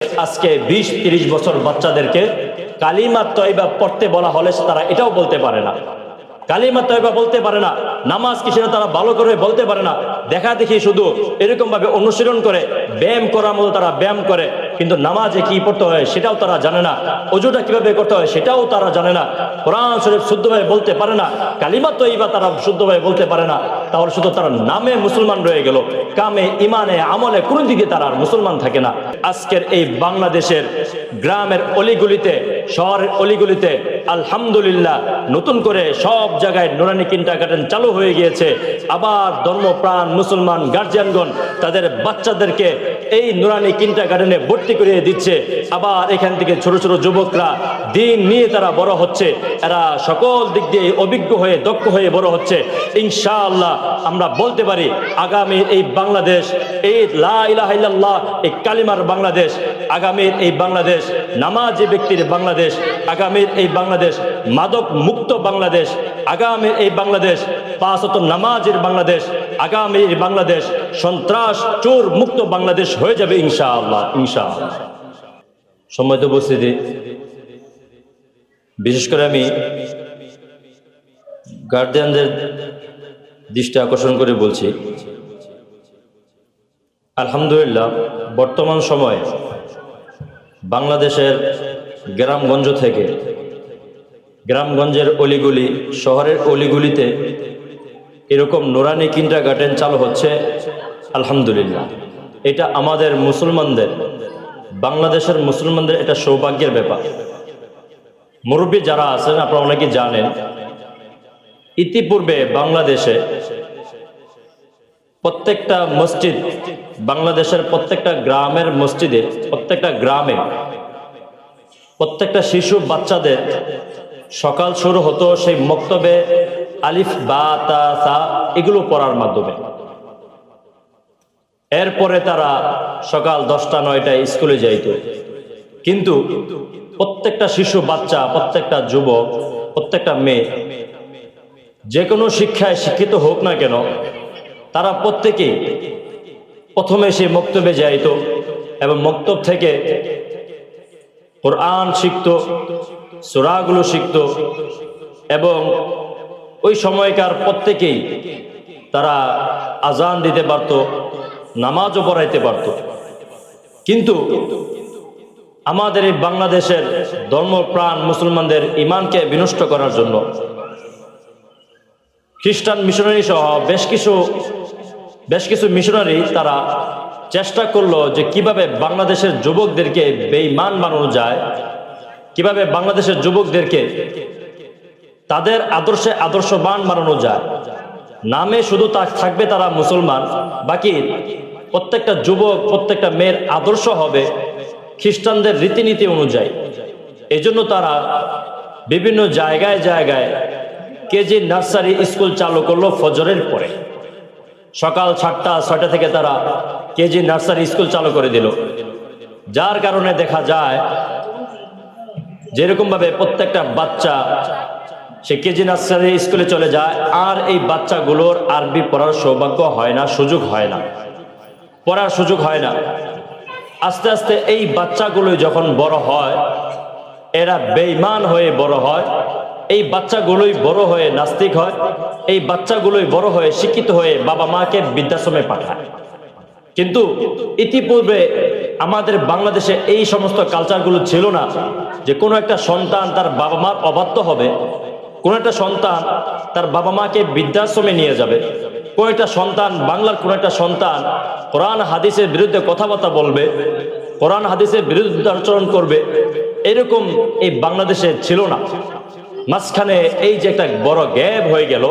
আজকে 20-30 বছর বাচ্চাদেরকে কালিমা তয়বা পড়তে বলা হলে তারা এটাও বলতে পারে না, কালিমা তয়বা বলতে পারে না, নামাজ কি সেটা তারা ভালো করে বলতে পারে না। দেখা দেখি শুধু এরকম ভাবে অনুশীলন করে, ব্যায়াম করার মতো তারা ব্যায়াম করে, কিন্তু নামাজে কি পড়তে হয় সেটাও তারা জানে না, ওযুটা কিভাবে করতে হয় সেটাও তারা জানে না, কোরআন শরীফ শুদ্ধভাবে বলতে পারে না, কালিমা তয়বা তারা শুদ্ধভাবে বলতে পারে না। তাহলে শুধু তারা নামে মুসলমান রয়ে গেল, কামে ইমানে আমলে কোন দিকে তারা আর মুসলমান থাকে না। আজকের এই বাংলাদেশের গ্রামের অলিগুলিতে, শহরের অলিগুলিতে আলহামদুলিল্লাহ নতুন করে সব জায়গায় নুরানি কিন্ডারগার্টেন চালু হয়ে গিয়েছে। আবার ধর্মপ্রাণ মুসলমান গার্জিয়ানগণ তাদের বাচ্চাদেরকে এই নুরানি কিন্ডারগার্টেনে ভর্তি করিয়ে দিচ্ছে। আবার এখান থেকে ছোট ছোট যুবকরা দিন নিয়ে তারা বড় হচ্ছে, এরা সকল দিক দিয়ে অভিজ্ঞ হয়ে দক্ষ হয়ে বড় হচ্ছে। ইনশাআল্লাহ আমরা বলতে পারি আগামী এই বাংলাদেশ, এই লা ইলাহা ইল্লাল্লাহ, এই কালিমার বাংলাদেশ, আগামীর এই বাংলাদেশ নামাজি ব্যক্তির বাংলাদেশ, আগামীর এই বাংলাদেশ মাদক মুক্ত বাংলাদেশ, আগামীর এই বাংলাদেশ 5 ওয়াক্ত নামাজের বাংলাদেশ, আগামীর বাংলাদেশ সন্ত্রাস চোর মুক্ত বাংলাদেশ হয়ে যাবে ইনশাআল্লাহ। ইনশাআল্লাহ। সম্মানিত উপস্থিতি, বিশেষ করে আমি গার্জিয়ানদের দৃষ্টি আকর্ষণ করে বলছি, আলহামদুলিল্লাহ বর্তমান সময়ে বাংলাদেশের গ্রামগঞ্জ থেকে, গ্রামগঞ্জের অলিগুলি, শহরের অলিগুলিতে এরকম নুরানি কিন্ডারগার্টেন চালু হচ্ছে। আলহামদুলিল্লাহ, এটা আমাদের মুসলমানদের, বাংলাদেশের মুসলমানদের এটা সৌভাগ্যের ব্যাপার। মুরব্বী যারা আছেন আপনারা অনেকে জানেন, ইতিপূর্বে বাংলাদেশে প্রত্যেকটা মসজিদ, বাংলাদেশের প্রত্যেকটা গ্রামের মসজিদে, প্রত্যেকটা গ্রামে প্রত্যেকটা শিশু বাচ্চাদের সকাল শুরু হতো সেই মক্তবে আলিফ বা তা সা এগুলো পড়ার মাধ্যমে। এরপরে তারা সকাল 10টা-9টায় স্কুলে যাইত। কিন্তু প্রত্যেকটা শিশু বাচ্চা, প্রত্যেকটা যুবক, প্রত্যেকটা মেয়ে যে কোনো শিক্ষায় শিক্ষিত হোক না কেন, তারা প্রত্যেকেই প্রথমে সে মক্তবে যাইত এবং মক্তব থেকে কোরআন শিখত, সূরাগুলো শিখত এবং ওই সময়কার প্রত্যেকেই তারা আজান দিতে পারত, নামাজও পড়াইতে পারত। কিন্তু আমাদের এই বাংলাদেশের ধর্মপ্রাণ মুসলমানদের ইমানকে বিনষ্ট করার জন্য খ্রিস্টান মিশনারি সহ বেশ কিছু মিশনারি তারা চেষ্টা করলো যে কিভাবে বাংলাদেশের যুবকদেরকে বেঈমান বানানো যায়, কিভাবে বাংলাদেশের যুবকদেরকে তাদের আদর্শে আদর্শবান বানানো যায়। নামে শুধু থাকবে তারা মুসলমান, বাকি প্রত্যেকটা যুবক, প্রত্যেকটা মেয়ের আদর্শ হবে খ্রিস্টানদের রীতিনীতি অনুযায়ী। এজন্য তারা বিভিন্ন জায়গায় জায়গায় কেজি নার্সারি স্কুল চালু করলো ফজরের পরে। সকাল 7টা-6টা থেকে তারা কেজি নার্সারি স্কুল চালু করে দিল, যার কারণে দেখা যায় যেরকম ভাবে প্রত্যেকটা বাচ্চা সে কেজি নার্সারি স্কুলে চলে যায়, আর এই বাচ্চাগুলোর আরবি পড়ার সৌভাগ্য হয় না, সুযোগ হয় না, পড়ার সুযোগ হয় না। আস্তে আস্তে এই বাচ্চাগুলো যখন বড় হয়, এরা বেঈমান হয়ে বড় হয়, এই বাচ্চাগুলোই বড় হয়ে নাস্তিক হয়, এই বাচ্চাগুলোই বড় হয়ে শিক্ষিত হয়ে বাবা মাকে বৃদ্ধাশ্রমে পাঠায়। কিন্তু ইতিপূর্বে আমাদের বাংলাদেশে এই সমস্ত কালচারগুলো ছিল না, যে কোনো একটা সন্তান তার বাবা মার অবাধ্য হবে, কোন একটা সন্তান তার বাবা মাকে বৃদ্ধাশ্রমে নিয়ে যাবে, কোন একটা সন্তান, বাংলার কোন একটা সন্তান কোরআন হাদিসের বিরুদ্ধে কথাবার্তা বলবে, কোরআন হাদিসের বিরুদ্ধে আচরণ করবে, এরকম এই বাংলাদেশে ছিল না। মাঝখানে এই যে একটা বড় গ্যাপ হয়ে গেল,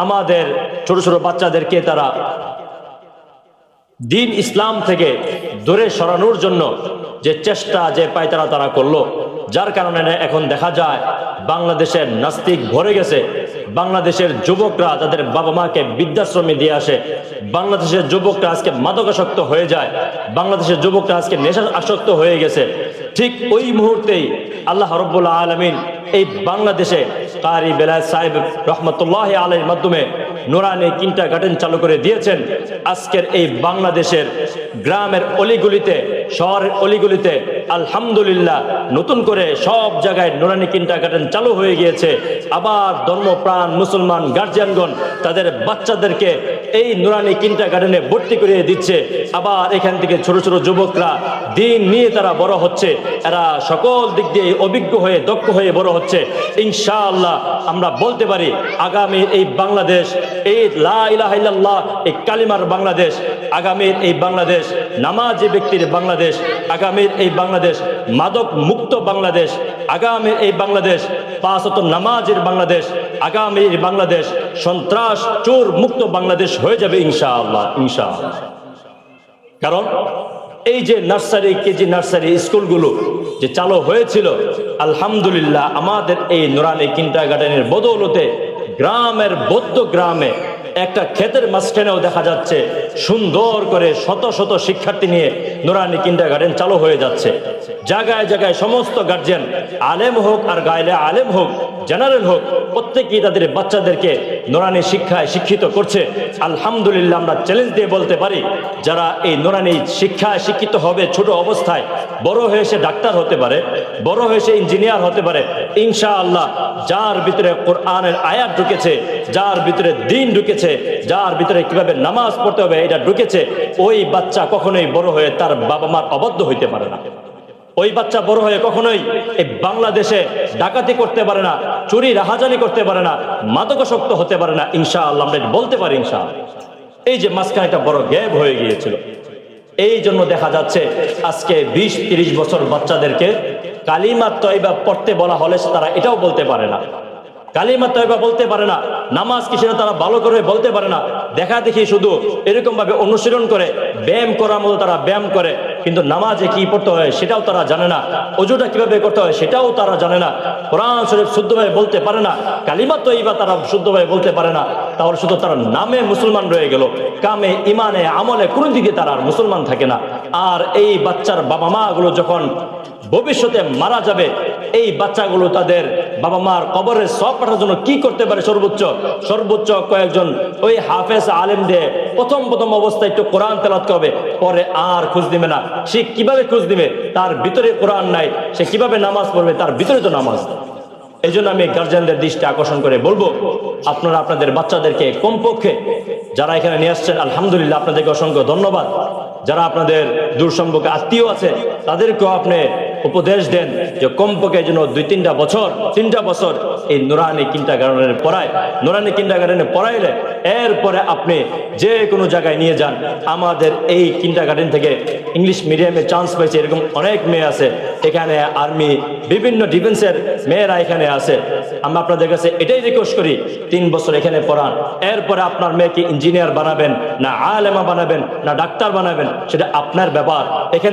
আমাদের ছোট ছোট বাচ্চাদেরকে তারা দিন ইসলাম থেকে দূরে সরানোর জন্য যে চেষ্টা, যে পায়তারা তারা করলো, যার কারণে এখন দেখা যায় বাংলাদেশের নাস্তিক ভরে গেছে। বাংলাদেশের যুবকরা তাদের বাবা মাকে বৃদ্ধাশ্রমে দিয়ে আসে, বাংলাদেশের যুবকরা আজকে মাদকাসক্ত হয়ে যায়, বাংলাদেশের যুবকরা আজকে নেশা আসক্ত হয়ে গেছে। ঠিক ওই মুহূর্তেই আল্লাহ রাব্বুল আলামিন এই বাংলাদেশে কারি বেলায়েত সাহেব রহমতুল্লাহ আলাইহির মাধ্যমে নুরানি কিন্ডারগার্টেন চালু করে দিয়েছেন। আজকের এই বাংলাদেশের গ্রামের অলিগুলিতে শহরের অলিগলিতে আলহামদুলিল্লাহ নতুন করে সব জায়গায় নুরানি কিন্ডারগার্টেন চালু হয়ে গিয়েছে। আবার ধর্মপ্রাণ মুসলমান গার্জিয়ানগণ তাদের বাচ্চাদেরকে এই নুরানি কিন্ডারগার্টেনে ভর্তি করিয়ে দিচ্ছে। আবার এখান থেকে ছোট ছোট যুবকরা দিন নিয়ে তারা বড় হচ্ছে, এরা সকল দিক দিয়ে অভিজ্ঞ হয়ে দক্ষ হয়ে বড় হচ্ছে। ইনশাআল্লাহ আমরা বলতে পারি আগামীর এই বাংলাদেশ, এই লা ইলাহা ইল্লাল্লাহ এই কালিমার বাংলাদেশ, আগামীর এই বাংলাদেশ নামাজি ব্যক্তির বাংলাদেশ, আগামীর এই বাংলাদেশ মাদক মুক্ত বাংলাদেশ, আগামীর এই বাংলাদেশ পাঁচ ওয়াক্ত নামাজের বাংলাদেশ, আগামীর এই বাংলাদেশ সন্ত্রাস চোর মুক্ত বাংলাদেশ হয়ে যাবে ইনশাআল্লাহ। ইনশাআল্লাহ। কারণ এই যে নার্সারি কেজি নার্সারি স্কুলগুলো যে চালু হয়েছিল, আলহামদুলিল্লাহ আমাদের এই নুরানি কিন্ডারগার্টেনের বদৌলতে গ্রামের বৌদ্ধ গ্রামে একটা ক্ষেতের মাঝখানেও দেখা যাচ্ছে সুন্দর করে শত শত শিক্ষার্থী নিয়ে নুরানি কিন্ডারগার্টেন চালু হয়ে যাচ্ছে। জায়গায় জায়গায় সমস্ত গার্জিয়ান আলেম হোক আর গায়লে আলেম হোক জেনারেল হোক প্রত্যেকেই তাদের বাচ্চাদেরকে নুরানি শিক্ষায় শিক্ষিত করছে। আলহামদুলিল্লাহ আমরা চ্যালেঞ্জ দিয়ে বলতে পারি যারা এই নুরানি শিক্ষায় শিক্ষিত হবে ছোট অবস্থায়, বড় হয়ে সে ডাক্তার হতে পারে, বড় হয়ে সে ইঞ্জিনিয়ার হতে পারে ইনশাআল্লাহ। যার ভিতরে কোরআনের আয়াত ঢুকেছে, যার ভিতরে দ্বীন ঢুকেছে, যার ভিতরে কিভাবে নামাজ পড়তে হবে এটা ঢুকেছে, ওই বাচ্চা কখনোই বড় হয়ে তার বাবা মার অবাধ্য হইতে পারে না। ওই বাচ্চা বড় হয়ে কখনোই এই বাংলাদেশে ডাকাতি করতে পারে না, চুরি রাহাজানি করতে পারে না, মাদকাসক্ত হতে পারে না ইনশাআল্লাহ। আমরা বলতে পারি ইনশাআল্লাহ। এই যে মাঝখানে একটা বড় গ্যাপ হয়ে গিয়েছিল, এই জন্য দেখা যাচ্ছে আজকে 20-30 বছর বাচ্চাদেরকে কালিমা তয়বা পড়তে বলা হলে তারা এটাও বলতে পারে না, কালিমা তয়বা বলতে পারে না, নামাজ কি সেটা তারা ভালো করে বলতে পারে না। দেখা দেখি শুধু এরকম ভাবে অনুশীলন করে, ব্যায়াম করার মতো তারা ব্যায়াম করে, কিন্তু নামাজে কি পড়তে হয় সেটাও তারা জানে না, ওযুটা কিভাবে করতে হয় সেটাও তারা জানে না, কোরআন শরীফ শুদ্ধভাবে বলতে পারে না, কালিমা তয়বা তারা শুদ্ধভাবে বলতে পারে না। তাহলে শুধু তারা নামে মুসলমান রয়ে গেল, কামে ইমানে আমলে কোনো দিকে তারা আর মুসলমান থাকে না। আর এই বাচ্চার বাবা মা গুলো যখন ভবিষ্যতে মারা যাবে, এই বাচ্চাগুলো তাদের বাবা মার কবরের সওয়াব পাঠানোর জন্য কি করতে পারে? সর্বোচ্চ কয়েকজন ওই হাফেজ আলেম দিয়ে প্রথম অবস্থায় একটু কোরআন তেলাওয়াত করবে, পরে আর খোঁজ দিবে না। সে কিভাবে খোঁজ দিবে? তার ভিতরে কোরআন নাই, সে কিভাবে নামাজ পড়বে? তার ভিতরে তো নামাজ। এই জন্য আমি গার্জিয়ানদের দৃষ্টি আকর্ষণ করে বলবো, আপনারা আপনাদের বাচ্চাদেরকে কমপক্ষে যারা এখানে নিয়ে আসছেন আলহামদুলিল্লাহ আপনাদেরকে অসংখ্য ধন্যবাদ। যারা আপনাদের দূর সম্পর্কে আত্মীয় আছে তাদেরকেও আপনি উপদেশ দেন যে কমপক্ষে যেন 2-3 বছর এই নুরানি কিন্ডারগার্টেনে পড়ায়। নুরানি কিন্ডারগার্টেনে পড়াইলে এরপরে আপনি যে কোনো জায়গায় নিয়ে যান। আমাদের এই কিন্ডারগার্টেন থেকে ইংলিশ মিডিয়ামে চান্স পেয়েছে এরকম অনেক মেয়ে আছে, এখানে আর্মি বিভিন্ন ডিফেন্সের মেয়েরা এখানে আছে। আমরা আপনাদের কাছে এটাই রিকোয়েস্ট করি 3 বছর এখানে পড়ান, এরপরে আপনার মেয়েকে ইঞ্জিনিয়ার বানাবেন না আলেমা বানাবেন না ডাক্তার বানাবেন সেটা আপনার ব্যাপার। এখানে